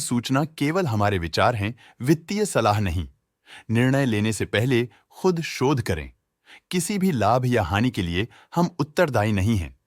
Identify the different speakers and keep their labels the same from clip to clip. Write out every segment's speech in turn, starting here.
Speaker 1: सूचना केवल हमारे विचार हैं, वित्तीय सलाह नहीं। निर्णय लेने से पहले खुद शोध करें। किसी भी लाभ या हानि के लिए हम उत्तरदायी नहीं हैं।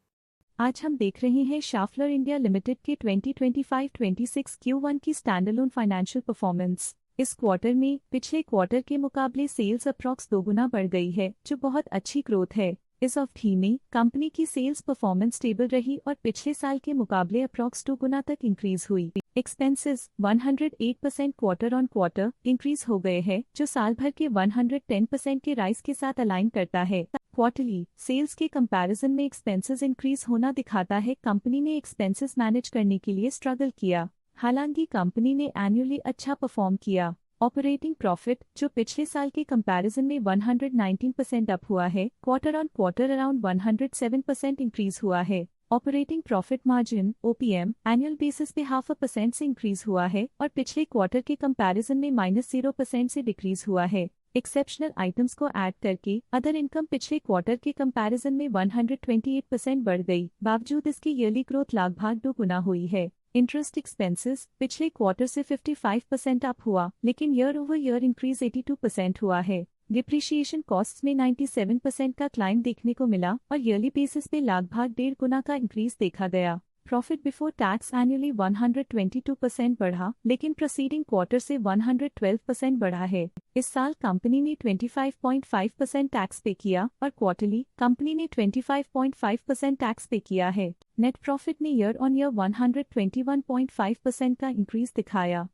Speaker 2: आज हम देख रहे हैं शाफलर इंडिया लिमिटेड के 2025-26 Q1 की स्टैंडअलोन फाइनेंशियल परफॉर्मेंस। इस क्वार्टर में पिछले क्वार्टर के मुकाबले सेल्स अप्रॉक्स 2 गुना बढ़ गई है, जो बहुत अच्छी ग्रोथ है। इस अवधि में कंपनी की सेल्स परफॉर्मेंस स्टेबल रही और पिछले साल के मुकाबले अप्रॉक्स 2 गुना तक इंक्रीज हुई। Expenses 108% quarter on quarter increase हो गए हैं, जो साल भर के 110% के राइज के साथ अलाइन करता है। क्वार्टरली सेल्स के कंपैरिजन में एक्सपेंसेस इंक्रीज होना दिखाता है कंपनी ने एक्सपेंसेस मैनेज करने के लिए स्ट्रगल किया। हालांकि कंपनी ने एनुअली अच्छा परफॉर्म किया। ऑपरेटिंग प्रॉफिट, जो पिछले साल के कंपैरिजन में 119% अप हुआ है, quarter on quarter around 107% increase हुआ है। Operating profit margin OPM annual basis पे 0.5% से इंक्रीज हुआ है और पिछले क्वार्टर के कंपैरिजन में -0% से डिक्रीज हुआ है। एक्सेप्शनल आइटम्स को ऐड करके अदर इनकम पिछले क्वार्टर के कंपैरिजन में 128% बढ़ गई। बावजूद इसकी ईयरली ग्रोथ लगभग 2 गुना हुई है। इंटरेस्ट एक्सपेंसेस पिछले क्वार्टर से 55% अप हुआ, लेकिन ईयर ओवर ईयर इंक्रीज 82% हुआ है। डिप्रिशिएशन कॉस्ट्स में 97% का क्लाइम देखने को मिला और ईयरली बेसिस पे लगभग 1.5 गुना का इंक्रीज देखा गया। प्रॉफिट बिफोर टैक्स एनुअली 122% बढ़ा, लेकिन प्रीसीडिंग क्वार्टर से 112% बढ़ा है। इस साल कंपनी ने 25.5% टैक्स पे किया और क्वार्टरली कंपनी ने 25.5% टैक्स पे किया है। नेट प्रॉफिट ने ईयर ऑन ईयर 121.5% का इंक्रीज दिखाया,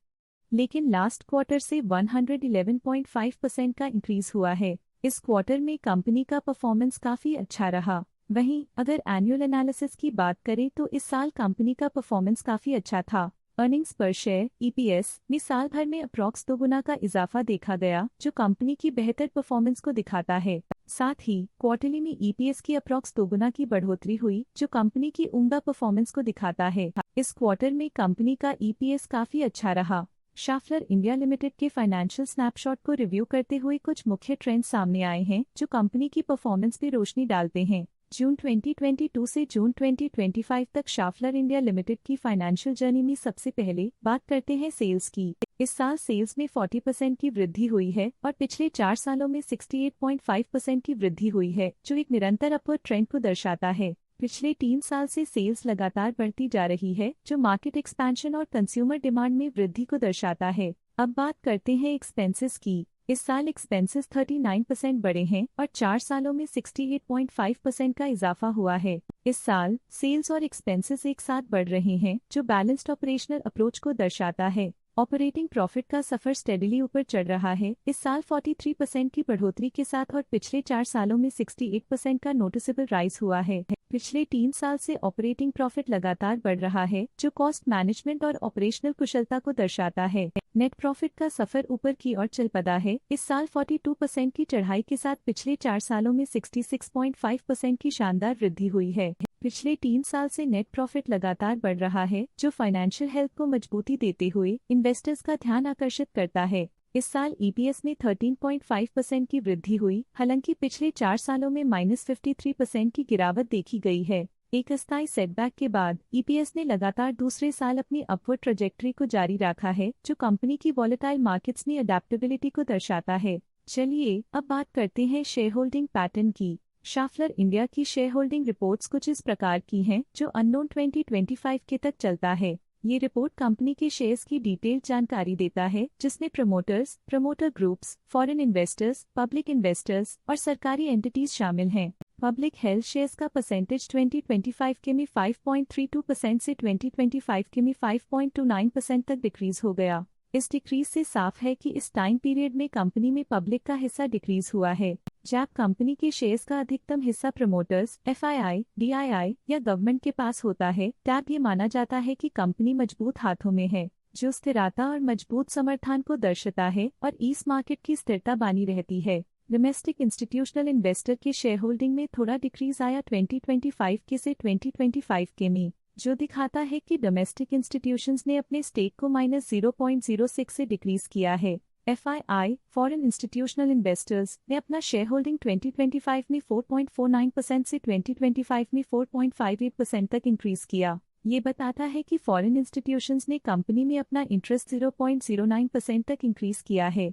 Speaker 2: लेकिन लास्ट क्वार्टर से 111.5% का इंक्रीज हुआ है। इस क्वार्टर में कंपनी का परफॉर्मेंस काफी अच्छा रहा। वहीं अगर एनुअल एनालिसिस की बात करें तो इस साल कंपनी का परफॉर्मेंस काफी अच्छा था। अर्निंग्स पर शेयर EPS में साल भर में अप्रॉक्स 2 गुना का इजाफा देखा गया, जो कंपनी की बेहतर परफॉर्मेंस को दिखाता है। साथ ही क्वार्टरली में EPS की अप्रॉक्स 2 गुना की बढ़ोतरी हुई, जो कंपनी की उम्दा परफॉर्मेंस को दिखाता है। इस क्वार्टर में कंपनी का EPS काफी अच्छा रहा। शाफलर इंडिया लिमिटेड के फाइनेंशियल स्नैपशॉट को रिव्यू करते हुए कुछ मुख्य ट्रेंड्स सामने आए हैं, जो कंपनी की परफॉर्मेंस पे रोशनी डालते हैं। जून 2022 से जून 2025 तक शाफलर इंडिया लिमिटेड की फाइनेंशियल जर्नी में सबसे पहले बात करते हैं सेल्स की। इस साल सेल्स में 40% की वृद्धि हुई है और पिछले 4 सालों में 68.5% की वृद्धि हुई है, जो एक निरंतर अपवर्ड ट्रेंड को दर्शाता है। पिछले 3 साल से सेल्स लगातार बढ़ती जा रही है, जो मार्केट एक्सपेंशन और कंज्यूमर डिमांड में वृद्धि को दर्शाता है। अब बात करते हैं एक्सपेंसेस की। इस साल एक्सपेंसेस 39% बढ़े हैं और 4 सालों में 68.5% का इजाफा हुआ है। इस साल सेल्स और एक्सपेंसेस एक साथ बढ़ रहे हैं, जो बैलेंस्ड ऑपरेशनल अप्रोच को दर्शाता है। ऑपरेटिंग प्रॉफिट का सफर स्टेडीली ऊपर चढ़ रहा है। इस साल 43% की बढ़ोतरी के साथ और पिछले 4 सालों में 68% का नोटिसेबल राइज हुआ है। पिछले 3 साल से ऑपरेटिंग प्रॉफिट लगातार बढ़ रहा है, जो कॉस्ट मैनेजमेंट और ऑपरेशनल कुशलता को दर्शाता है। नेट प्रॉफिट का सफर ऊपर की ओर चल पड़ा है। इस साल 42% की चढ़ाई के साथ पिछले 4 सालों में 66.5% की शानदार वृद्धि हुई है। पिछले 3 साल से नेट प्रॉफिट लगातार बढ़ रहा है, जो फाइनेंशियल हेल्थ को मजबूती देते हुए इन्वेस्टर्स का ध्यान आकर्षित करता है। इस साल EPS में 13.5% की वृद्धि हुई, हालांकि पिछले 4 सालों में -53% की गिरावट देखी गई है। एक अस्थायी सेटबैक के बाद EPS ने लगातार दूसरे साल अपनी अपवर्ड ट्रैजेक्टरी को जारी रखा है, जो कंपनी की वॉलेटाइल मार्केट्स में अडेप्टेबिलिटी को दर्शाता है। चलिए अब बात करते हैं शेयर होल्डिंग पैटर्न की। शाफलर इंडिया की शेयर होल्डिंग रिपोर्ट्स कुछ इस प्रकार की हैं, जो अननोन 2025 के तक चलता है। ये रिपोर्ट कंपनी के शेयर्स की डिटेल्ड जानकारी देता है, जिसमें promoters, promoter groups, foreign investors, public investors और सरकारी एंटिटीज शामिल हैं। पब्लिक हेल्थ शेयर्स का परसेंटेज 2025 के में 5.32% से 2025 के में 5.29% तक डिक्रीज हो गया। इस डिक्रीज से साफ है कि इस टाइम पीरियड में कंपनी में पब्लिक का हिस्सा डिक्रीज हुआ है। जब कंपनी के शेयर्स का अधिकतम हिस्सा प्रमोटर्स, FII, DII या गवर्नमेंट के पास होता है, तब ये माना जाता है कि कंपनी मजबूत हाथों में है, जो स्थिरता और मजबूत समर्थन को दर्शाता है और इस मार्केट की स्थिरता बनी रहती है। डोमेस्टिक इंस्टीट्यूशनल इन्वेस्टर के शेयर होल्डिंग में थोड़ा डिक्रीज आया 2025 के से 2025 के में, जो दिखाता है कि डोमेस्टिक इंस्टीट्यूशंस ने अपने स्टेक को -0.06 से डिक्रीज किया है। FII, फॉरेन इंस्टीट्यूशनल इन्वेस्टर्स ने अपना शेयर होल्डिंग 2025 में 4.49% से 2025 में 4.58% तक इंक्रीज किया। ये बताता है कि फॉरेन इंस्टीट्यूशंस ने कंपनी में अपना इंटरेस्ट 0.09% तक इंक्रीज किया है।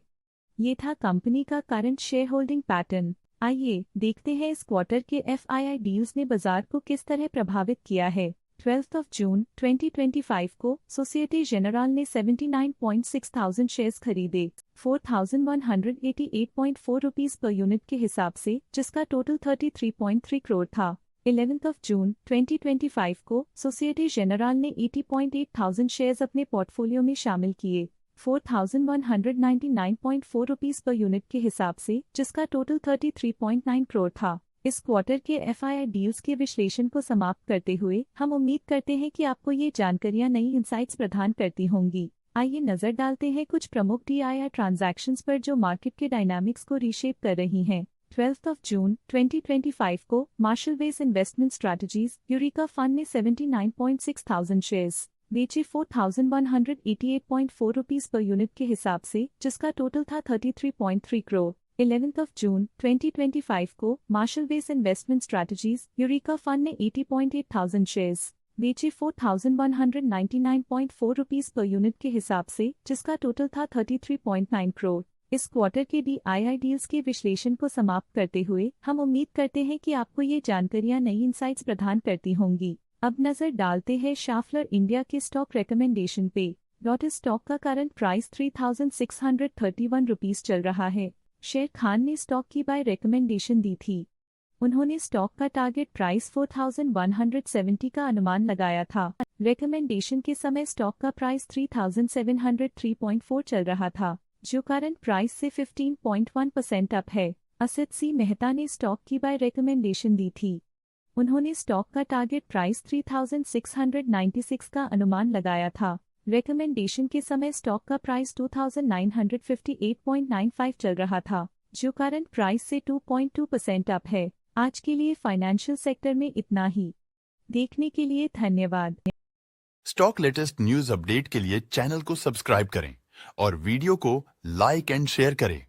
Speaker 2: ये था कंपनी का करंट शेयर होल्डिंग पैटर्न। आइए देखते हैं इस क्वार्टर के FII डील्स ने बाजार को किस तरह प्रभावित किया है। 12 जून 2025 को सोसाइटी जेनरल ने 79,600 शेयर्स खरीदे 4,188.4 रुपीस पर यूनिट के हिसाब से, जिसका टोटल 33.3 करोड़ था। 11 जून 2025 को सोसाइटी जेनरल ने 80,800 शेयर्स अपने पोर्टफोलियो में शामिल किए 4,199.4 रुपीस पर यूनिट के हिसाब से, जिसका टोटल 33.9 करोड़ था। इस क्वार्टर के FII डील्स के विश्लेषण को समाप्त करते हुए हम उम्मीद करते हैं कि आपको ये जानकारियां नई इंसाइट्स प्रदान करती होंगी। आइए नजर डालते हैं कुछ प्रमुख DII ट्रांजैक्शंस पर जो मार्केट के डायनामिक्स को रीशेप कर रही हैं। 12 जून 2025 को मार्शल वेस इन्वेस्टमेंट स्ट्रैटेजीज यूरेका फंड ने 79,600 शेयर्स बेचे 4,188.4 रुपीस पर यूनिट के हिसाब से, जिसका टोटल था 33.3 करोड़। 11 जून 2025 को मार्शल वेस इन्वेस्टमेंट स्ट्रैटेजीज यूरेका फंड ने 80,800 शेयर्स बेचे 4,199.4 रुपीस पर यूनिट के हिसाब से, जिसका टोटल था 33.9 करोड़। इस क्वार्टर के DII डील्स के विश्लेषण को समाप्त करते हुए हम उम्मीद करते हैं कि आपको ये जानकारियां नई इंसाइट्स प्रदान करती होंगी। अब नजर डालते हैं शाफलर इंडिया के स्टॉक रिकमेंडेशन पे। लॉटस स्टॉक का करंट प्राइस 3,631 रुपीस चल रहा है। शेर खान ने स्टॉक की बाय रिकमेंडेशन दी थी। उन्होंने स्टॉक का टारगेट प्राइस 4,170 का अनुमान लगाया था। रिकमेंडेशन के समय स्टॉक का प्राइस 3,703.4 चल रहा था, जो करंट प्राइस से 15.1% अप है। असित सी मेहता ने स्टॉक की बाय रिकमेंडेशन दी थी। उन्होंने स्टॉक का टारगेट प्राइस 3,696 का अनुमान लगाया था। रिकमेंडेशन के समय स्टॉक का प्राइस 2,958.95 चल रहा था, जो करंट प्राइस से 2.2% अप है। आज के लिए फाइनेंशियल सेक्टर में इतना ही। देखने के लिए धन्यवाद।
Speaker 1: स्टॉक लेटेस्ट न्यूज अपडेट के लिए चैनल को सब्सक्राइब करें और वीडियो को लाइक एंड शेयर करें।